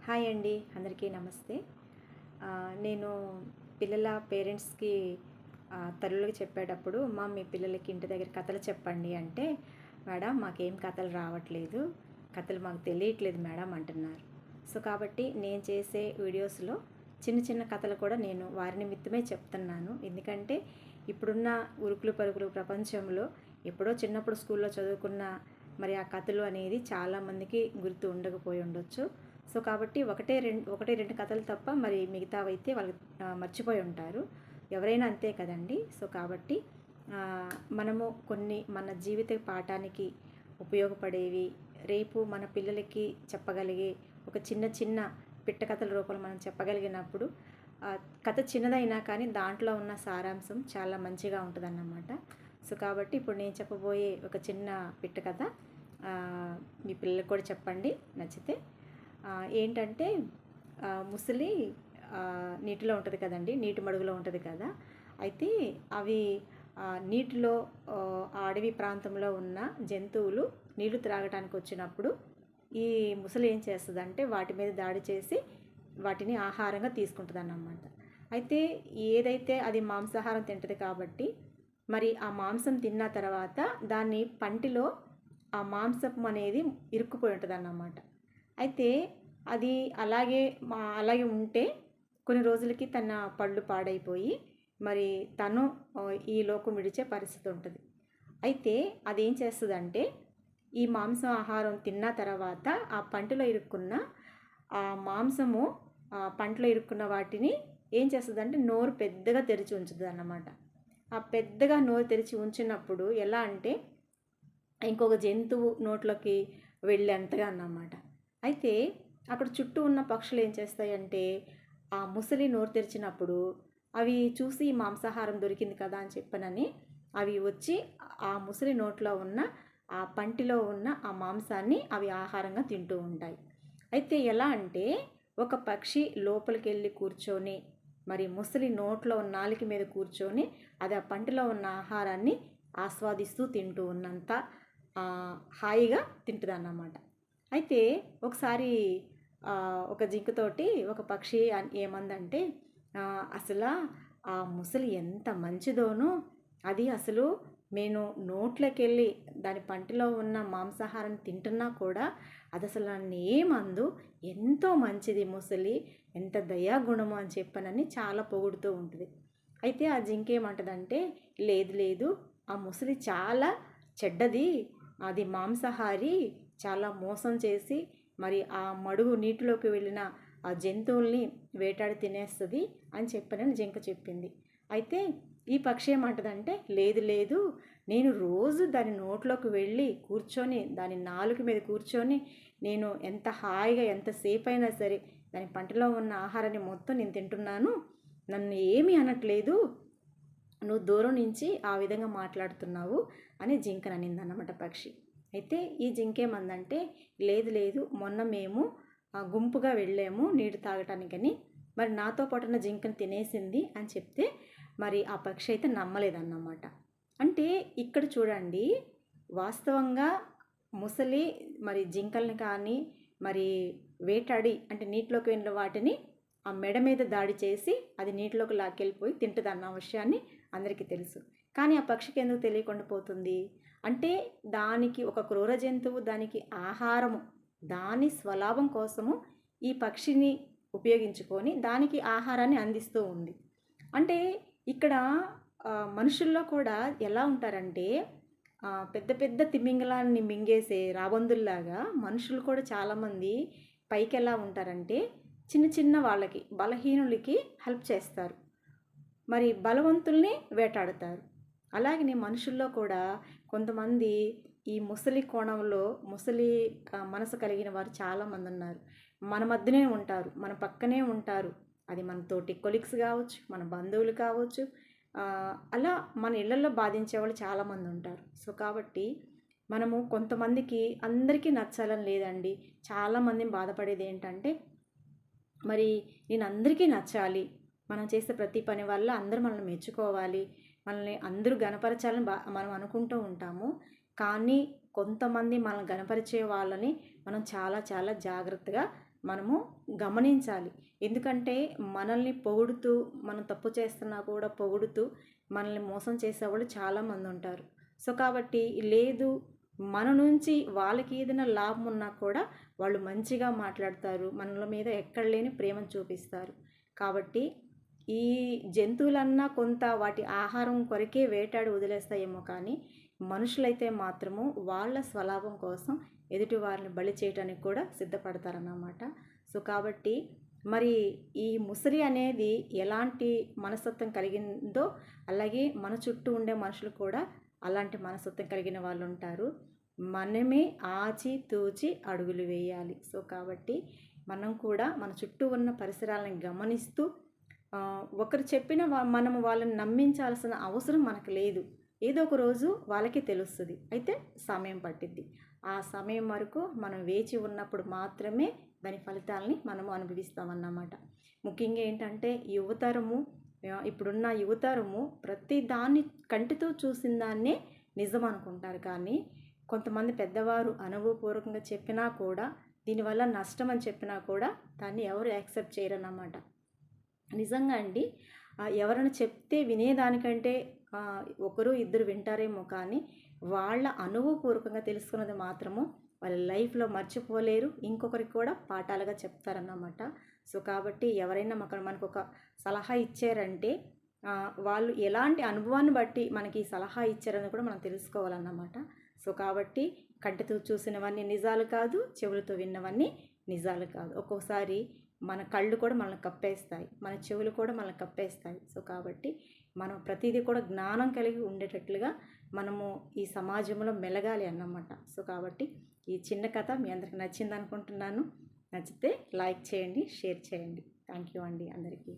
Hi అండి, అందరికీ నమస్తే. నేను పిల్లల పేరెంట్స్కి తల్లులకి చెప్పేటప్పుడు, మీ పిల్లలకి ఇంటి దగ్గర కథలు చెప్పండి అంటే, మేడం మాకేం కథలు రావట్లేదు, కథలు మాకు తెలియట్లేదు మేడం అంటున్నారు. సో కాబట్టి నేను చేసే వీడియోస్లో చిన్న చిన్న కథలు కూడా నేను వారి నిమిత్తమే చెప్తున్నాను. ఎందుకంటే ఇప్పుడున్న ఉరుకులు పరుగులు ప్రపంచంలో ఎప్పుడో చిన్నప్పుడు స్కూల్లో చదువుకున్న మరి ఆ కథలు అనేది చాలామందికి గుర్తు ఉండకపోయి ఉండొచ్చు. సో కాబట్టి ఒకటి రెండు కథలు తప్ప మరి మిగతావైతే వాళ్ళు మర్చిపోయి ఉంటారు. ఎవరైనా అంతే కదండి. సో కాబట్టి మనము కొన్ని మన జీవిత పాఠానికి ఉపయోగపడేవి, రేపు మన పిల్లలకి చెప్పగలిగే ఒక చిన్న చిన్న పిట్ట కథల రూపంలో మనం చెప్పగలిగినప్పుడు కథ చిన్నదైనా కానీ దాంట్లో ఉన్న సారాంశం చాలా మంచిగా ఉంటుందన్నమాట. సో కాబట్టి ఇప్పుడు నేను చెప్పబోయే ఒక చిన్న పిట్ట కథ మీ పిల్లలకు కూడా చెప్పండి నచ్చితే. ఏంటంటే ముసలి నీటిలో ఉంటుంది కదండి, నీటి మడుగులో ఉంటుంది కదా. అయితే అవి నీటిలో అడవి ప్రాంతంలో ఉన్న జంతువులు నీళ్లు త్రాగటానికి వచ్చినప్పుడు ఈ ముసలి ఏం చేస్తుందంటే వాటి మీద దాడి చేసి వాటిని ఆహారంగా తీసుకుంటుంది అన్నమాట. అయితే ఏదైతే అది మాంసాహారం తింటుంది కాబట్టి మరి ఆ మాంసం తిన్న తర్వాత దాన్ని పంటిలో ఆ మాంసం అనేది ఇరుక్కుపోయి ఉంటుంది అన్నమాట. అయితే అది అలాగే ఉంటే కొన్ని రోజులకి తన పళ్ళు పాడైపోయి మరి తను ఈ లోకం విడిచే పరిస్థితి ఉంటుంది. అయితే అదేం చేస్తుందంటే ఈ మాంసం ఆహారం తిన్న తర్వాత ఆ పంటిలో ఇరుక్కున్న ఆ మాంసము పంటలో ఇరుక్కున్న వాటిని ఏం చేస్తుందంటే నోరు పెద్దగా తెరిచి ఉంచుతుంది అన్నమాట. ఆ పెద్దగా నోరు తెరిచి ఉంచినప్పుడు ఎలా అంటే ఇంకొక జంతువు నోట్లోకి వెళ్ళేంతగా అన్నమాట. అయితే అక్కడ చుట్టూ ఉన్న పక్షులు ఏం చేస్తాయంటే ఆ ముసలి నోరు తెరిచినప్పుడు అవి చూసి మాంసాహారం దొరికింది కదా అని చెప్పనని అవి వచ్చి ఆ ముసలి నోట్లో ఉన్న ఆ పంటిలో ఉన్న ఆ మాంసాన్ని అవి ఆహారంగా తింటూ ఉంటాయి. అయితే ఎలా అంటే ఒక పక్షి లోపలికి వెళ్ళి కూర్చొని మరి ముసలి నోట్లో నాలుక మీద కూర్చొని అది ఆ పంటిలో ఉన్న ఆహారాన్ని ఆస్వాదిస్తూ తింటూ ఉన్నంత హాయిగా తింటుంది అన్నమాట. అయితే ఒకసారి ఒక జింకతోటి ఒక పక్షి ఏమందంటే అసలు ఆ ముసలి ఎంత మంచిదోనో, అది అసలు నేను నోట్లోకి వెళ్ళి దాని పంటిలో ఉన్న మాంసాహారం తింటున్నా కూడా అది అసలు నన్ను ఏమందు, ఎంతో మంచిది ముసలి, ఎంత దయాగుణము అని చెప్పనని చాలా పొగుడుతూ ఉంటుంది. అయితే ఆ జింక ఏమంటుందంటే లేదు లేదు, ఆ ముసలి చాలా చెడ్డది, అది మాంసాహారి, చాలా మోసం చేసి మరి ఆ మడుగు నీటిలోకి వెళ్ళిన ఆ జంతువుల్ని వేటాడి తినేస్తుంది అని చెప్పనని జింక చెప్పింది. అయితే ఈ పక్షి ఏమంటుందంటే లేదు లేదు, నేను రోజు దాని నోట్లోకి వెళ్ళి కూర్చొని దాని నాలుక మీద కూర్చొని నేను ఎంత హాయిగా ఎంతసేపు అయినా సరే దాని పంటలో ఉన్న ఆహారాన్ని మొత్తం నేను తింటున్నాను, నన్ను ఏమీ అనట్లేదు, నువ్వు దూరం నుంచి ఆ విధంగా మాట్లాడుతున్నావు అని జింకను అనిందన్నమాట పక్షి. అయితే ఈ జింకేమందంటే లేదు లేదు, మొన్న మేము గుంపుగా వెళ్ళాము నీరు తాగటానికని, మరి నాతో పాటున్న జింకను తినేసింది అని చెప్తే మరి ఆ పక్షి అయితే నమ్మలేదన్నమాట. అంటే ఇక్కడ చూడండి, వాస్తవంగా ముసలి మరి జింకల్ని కానీ మరి వేటాడి అంటే నీటిలోకి వెళ్ళిన వాటిని ఆ మెడ మీద దాడి చేసి అది నీటిలోకి లాక్కెళ్ళిపోయి తింటుంది అన్న విషయాన్ని అందరికీ తెలుసు. కానీ ఆ పక్షికి ఎందుకు తెలియకుండా పోతుంది అంటే దానికి ఒక క్రూర జంతువు దానికి ఆహారము, దాని స్వలాభం కోసము ఈ పక్షిని ఉపయోగించుకొని దానికి ఆహారాన్ని అందిస్తూ ఉంది. అంటే ఇక్కడ మనుషుల్లో కూడా ఎలా ఉంటారంటే పెద్ద పెద్ద తిమింగలాన్ని మింగేసే రాబందుల్లాగా మనుషులు కూడా చాలామంది పైకి ఎలా ఉంటారంటే చిన్న చిన్న వాళ్ళకి, బలహీనులకి హెల్ప్ చేస్తారు, మరి బలవంతుల్ని వేటాడుతారు. అలాగే మనుషుల్లో కూడా కొంతమంది ఈ ముసలి కోణంలో ముసలి మనసు కలిగిన వారు చాలామంది ఉన్నారు. మన మధ్యనే ఉంటారు, మన పక్కనే ఉంటారు, అది మన తోటి కొలీగ్స్ కావచ్చు, మన బంధువులు కావచ్చు, అలా మన ఇళ్లలో బాధించే వాళ్ళు చాలామంది ఉంటారు. సో కాబట్టి మనము కొంతమందికి అందరికీ నచ్చాలని లేదండి. చాలామందిని బాధపడేది ఏంటంటే మరి నేను అందరికీ నచ్చాలి, మనం చేసే ప్రతి పని వల్ల అందరూ మనల్ని మెచ్చుకోవాలి, మనల్ని అందరూ గణపరచాలని మనం అనుకుంటూ ఉంటాము. కానీ కొంతమంది మనల్ని గణపరిచే వాళ్ళని మనం చాలా చాలా జాగ్రత్తగా మనము గమనించాలి. ఎందుకంటే మనల్ని పొగుడుతూ, మనం తప్పు చేస్తున్నా కూడా పొగుడుతూ మనల్ని మోసం చేసేవాళ్ళు చాలామంది ఉంటారు. సో కాబట్టి లేదు, మన నుంచి వాళ్ళకి ఏదైనా లాభం ఉన్నా కూడా వాళ్ళు మంచిగా మాట్లాడతారు, మనల మీద ఎక్కడ లేని ప్రేమను చూపిస్తారు. కాబట్టి ఈ జంతువులన్నా కొంత వాటి ఆహారం కొరకే వేటాడి వదిలేస్తాయేమో కానీ మనుషులైతే మాత్రము వాళ్ళ స్వలాభం కోసం ఎదుటి వారిని బలి చేయడానికి కూడా సిద్ధపడతారన్నమాట. సో కాబట్టి మరి ఈ ముసలి అనేది ఎలాంటి మనస్తత్వం కలిగిందో అలాగే మన చుట్టూ ఉండే మనుషులు కూడా అలాంటి మనస్తత్వం కలిగిన వాళ్ళు ఉంటారు. మనమే ఆచి తూచి అడుగులు వేయాలి. సో కాబట్టి మనం కూడా మన చుట్టూ ఉన్న పరిసరాలను గమనిస్తూ ఒకరు చెప్పిన మనము వాళ్ళని నమ్మించాల్సిన అవసరం మనకు లేదు. ఏదో ఒక రోజు వాళ్ళకి తెలుస్తుంది, అయితే సమయం పట్టిద్ది. ఆ సమయం వరకు మనం వేచి ఉన్నప్పుడు మాత్రమే దాని ఫలితాలని మనము అనుభవిస్తామన్నమాట. ముఖ్యంగా ఏంటంటే యువతరము, ఇప్పుడున్న యువతరము ప్రతి దాన్ని కంటితో చూసిన దాన్నే నిజం అనుకుంటారు. కానీ కొంతమంది పెద్దవారు అనుభవపూర్వకంగా చెప్పినా కూడా దీనివల్ల నష్టం అని చెప్పినా కూడా దాన్ని ఎవరు యాక్సెప్ట్ చేయరన్నమాట. నిజంగా అండి, ఎవరైనా చెప్తే వినేదానికంటే ఒకరు ఇద్దరు వింటారేమో కానీ వాళ్ళ అనుభవపూర్వకంగా తెలుసుకున్నది మాత్రము వాళ్ళ లైఫ్లో మర్చిపోలేరు, ఇంకొకరికి కూడా పాఠాలుగా చెప్తారన్నమాట. సో కాబట్టి ఎవరైనా మనకు ఒక సలహా ఇచ్చారంటే వాళ్ళు ఎలాంటి అనుభవాన్ని బట్టి మనకి ఈ సలహా ఇచ్చారని కూడా మనం తెలుసుకోవాలన్నమాట. సో కాబట్టి కంటితో చూసినవన్నీ నిజాలు కాదు, చెవులతో విన్నవన్నీ నిజాలు కాదు. ఒక్కోసారి మన కళ్ళు కూడా మనల్ని కప్పేస్తాయి, మన చెవులు కూడా మనల్ని కప్పేస్తాయి. సో కాబట్టి మనం ప్రతిదీ కూడా జ్ఞానం కలిగి ఉండేటట్లుగా మనము ఈ సమాజంలో మెలగాలి అన్నమాట. సో కాబట్టి ఈ చిన్న కథ మీ అందరికి నచ్చింది అనుకుంటున్నాను. నచ్చితే లైక్ చేయండి, షేర్ చేయండి. థ్యాంక్ యూ అండి అందరికీ.